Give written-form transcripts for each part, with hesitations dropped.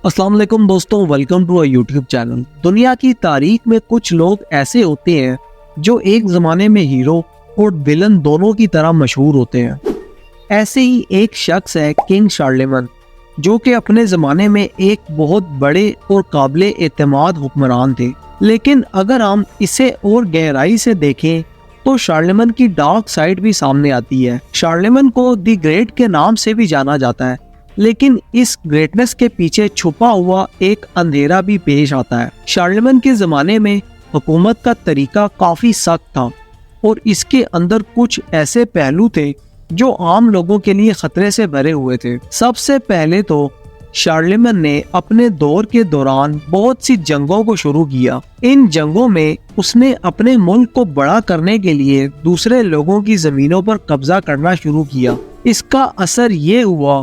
السلام علیکم دوستوں، ویلکم ٹو یوٹیوب چینل۔ دنیا کی تاریخ میں کچھ لوگ ایسے ہوتے ہیں جو ایک زمانے میں ہیرو اور ویلن دونوں کی طرح مشہور ہوتے ہیں۔ ایسے ہی ایک شخص ہے کنگ شارلیمن، جو کہ اپنے زمانے میں ایک بہت بڑے اور قابل اعتماد حکمران تھے۔ لیکن اگر ہم اسے اور گہرائی سے دیکھیں تو شارلیمن کی ڈارک سائیڈ بھی سامنے آتی ہے۔ شارلیمن کو دی گریٹ کے نام سے بھی جانا جاتا ہے، لیکن اس گریٹنس کے پیچھے چھپا ہوا ایک اندھیرا بھی پیش آتا ہے۔ شارلیمن کے زمانے میں حکومت کا طریقہ کافی سخت تھا اور اس کے اندر کچھ ایسے پہلو تھے جو عام لوگوں کے لیے خطرے سے بھرے ہوئے تھے۔ سب سے پہلے تو شارلیمن نے اپنے دور کے دوران بہت سی جنگوں کو شروع کیا۔ ان جنگوں میں اس نے اپنے ملک کو بڑا کرنے کے لیے دوسرے لوگوں کی زمینوں پر قبضہ کرنا شروع کیا۔ اس کا اثر یہ ہوا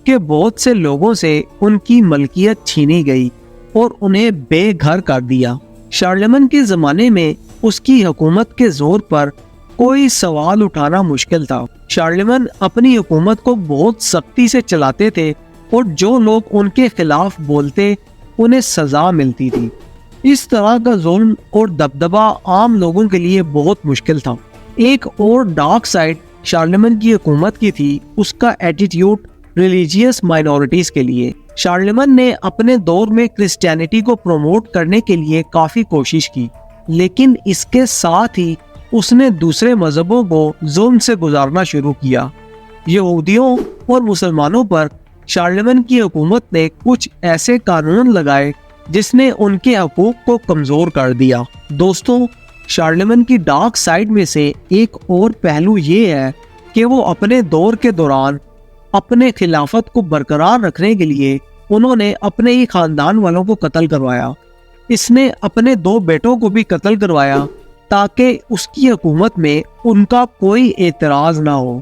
کہ بہت سے لوگوں سے ان کی ملکیت چھینی گئی اور انہیں بے گھر کر دیا۔ شارلیمن کے زمانے میں اس کی حکومت کے زور پر کوئی سوال اٹھانا مشکل تھا۔ شارلیمن اپنی حکومت کو بہت سختی سے چلاتے تھے اور جو لوگ ان کے خلاف بولتے انہیں سزا ملتی تھی۔ اس طرح کا ظلم اور دبدبہ عام لوگوں کے لیے بہت مشکل تھا۔ ایک اور ڈارک سائیڈ شارلیمن کی حکومت کی تھی اس کا ایٹیٹیوڈ ریلیجیس مائنورٹیز کے لیے۔ شارلیمن نے اپنے دور میں کرسچینٹی کو پروموٹ کرنے کے لیے کافی کوشش کی، لیکن اس کے ساتھ ہی اس نے دوسرے مذہبوں کو ظلم سے گزارنا شروع کیا۔ یہودیوں اور مسلمانوں پر شارلیمن کی حکومت نے کچھ ایسے قانون لگائے جس نے ان کے حقوق کو کمزور کر دیا۔ دوستوں، شارلیمن کی ڈارک سائیڈ میں سے ایک اور پہلو یہ ہے کہ وہ اپنے دور کے دوران اپنے خلافت کو برقرار رکھنے کے لیے انہوں نے اپنے ہی خاندان والوں کو قتل کروایا۔ اس نے اپنے 2 بیٹوں کو بھی قتل کروایا تاکہ اس کی حکومت میں ان کا کوئی اعتراض نہ ہو۔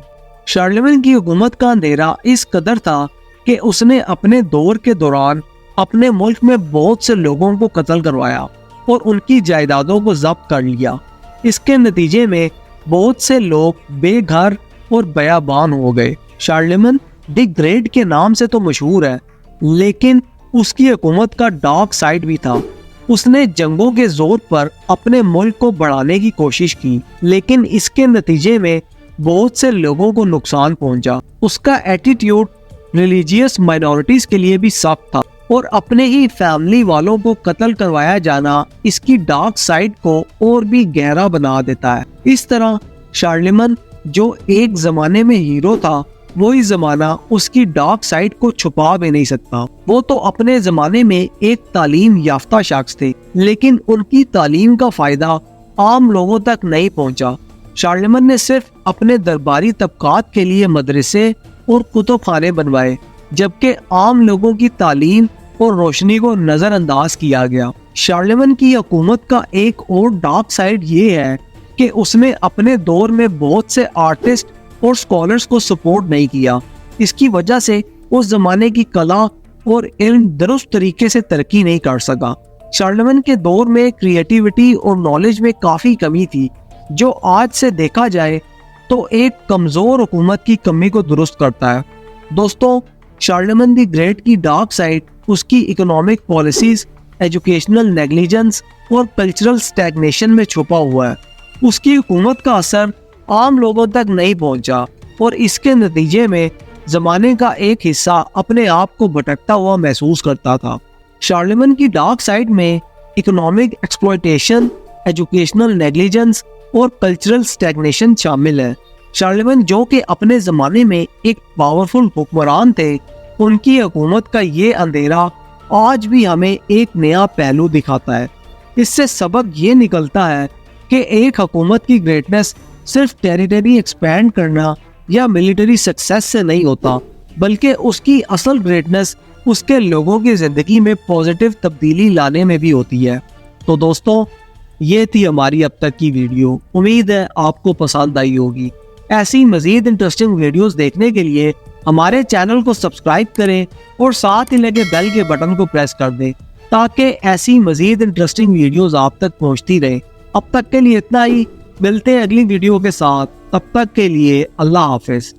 شارلیمن کی حکومت کا اندھیرا اس قدر تھا کہ اس نے اپنے دور کے دوران اپنے ملک میں بہت سے لوگوں کو قتل کروایا اور ان کی جائیدادوں کو ضبط کر لیا۔ اس کے نتیجے میں بہت سے لوگ بے گھر اور بیابان ہو گئے۔ شارلیمن دی گریٹ کے نام سے تو مشہور ہے، لیکن اس کی حکومت کا ڈارک سائیڈ بھی تھا۔ اس نے جنگوں کے زور پر اپنے ملک کو بڑھانے کی کوشش کی، لیکن اس کے نتیجے میں بہت سے لوگوں کو نقصان پہنچا۔ اس کا ایٹیٹیوڈ ریلیجیس مائنورٹیز کے لیے بھی سخت تھا اور اپنے ہی فیملی والوں کو قتل کروایا جانا اس کی ڈارک سائیڈ کو اور بھی گہرا بنا دیتا ہے۔ اس طرح شارلیمن جو ایک زمانے میں ہیرو تھا، وہی زمانہ اس کی ڈارک سائیڈ کو چھپا بھی نہیں سکتا۔ وہ تو اپنے زمانے میں ایک تعلیم یافتہ شخص تھے، لیکن ان کی تعلیم کا فائدہ عام لوگوں تک نہیں پہنچا۔ شارلیمن نے صرف اپنے درباری طبقات کے لیے مدرسے اور کتب خانے بنوائے، جبکہ عام لوگوں کی تعلیم اور روشنی کو نظر انداز کیا گیا۔ شارلیمن کی حکومت کا ایک اور ڈارک سائیڈ یہ ہے کہ اس نے اپنے دور میں بہت سے آرٹسٹ اور سکولرز کو سپورٹ نہیں کیا۔ اس کی وجہ سے اس زمانے کی کلا اور علم درست طریقے سے ترقی نہیں کر سکا۔ شارلیمن کے دور میں کریٹیوٹی اور نالج میں کافی کمی تھی، جو آج سے دیکھا جائے تو ایک کمزور حکومت کی کمی کو درست کرتا ہے۔ دوستوں، شارلیمن دی گریٹ کی ڈارک سائیڈ اس کی اکنامک پالیسیز، ایجوکیشنل نیگلیجنس اور کلچرل سٹیگنیشن میں چھپا ہوا ہے۔ اس کی حکومت کا اثر عام لوگوں تک نہیں پہنچا اور اس کے نتیجے میں زمانے کا ایک حصہ اپنے آپ کو بھٹکتا ہوا محسوس کرتا تھا۔ شارلیمن کی ڈارک سائیڈ میں اکنامک ایکسپلائٹیشن، ایجوکیشنل نیگلیجنس اور کلچرل سٹیگنیشن شامل ہے۔ شارلیمن جو کہ اپنے زمانے میں ایک پاورفل حکمران تھے، ان کی حکومت کا یہ اندھیرا آج بھی ہمیں ایک نیا پہلو دکھاتا ہے۔ اس سے سبق یہ نکلتا ہے کہ ایک حکومت کی گریٹنس صرف ٹیریٹری ایکسپینڈ کرنا یا ملٹری سکسیس سے نہیں ہوتا، بلکہ اس کی اصل گریٹنس اس کے لوگوں کی زندگی میں پازیٹیو تبدیلی لانے میں بھی ہوتی ہے۔ تو دوستوں، یہ تھی ہماری اب تک کی ویڈیو۔ امید ہے آپ کو پسند آئی ہوگی۔ ایسی مزید انٹرسٹنگ ویڈیوز دیکھنے کے لیے ہمارے چینل کو سبسکرائب کریں اور ساتھ ہی لگے بیل کے بٹن کو پریس کر دیں تاکہ ایسی مزید انٹرسٹنگ ویڈیوز آپ تک پہنچتی رہیں۔ اب تک کے لیے اتنا ہی، ملتے ہیں اگلی ویڈیو کے ساتھ۔ تب تک کے لیے اللہ حافظ۔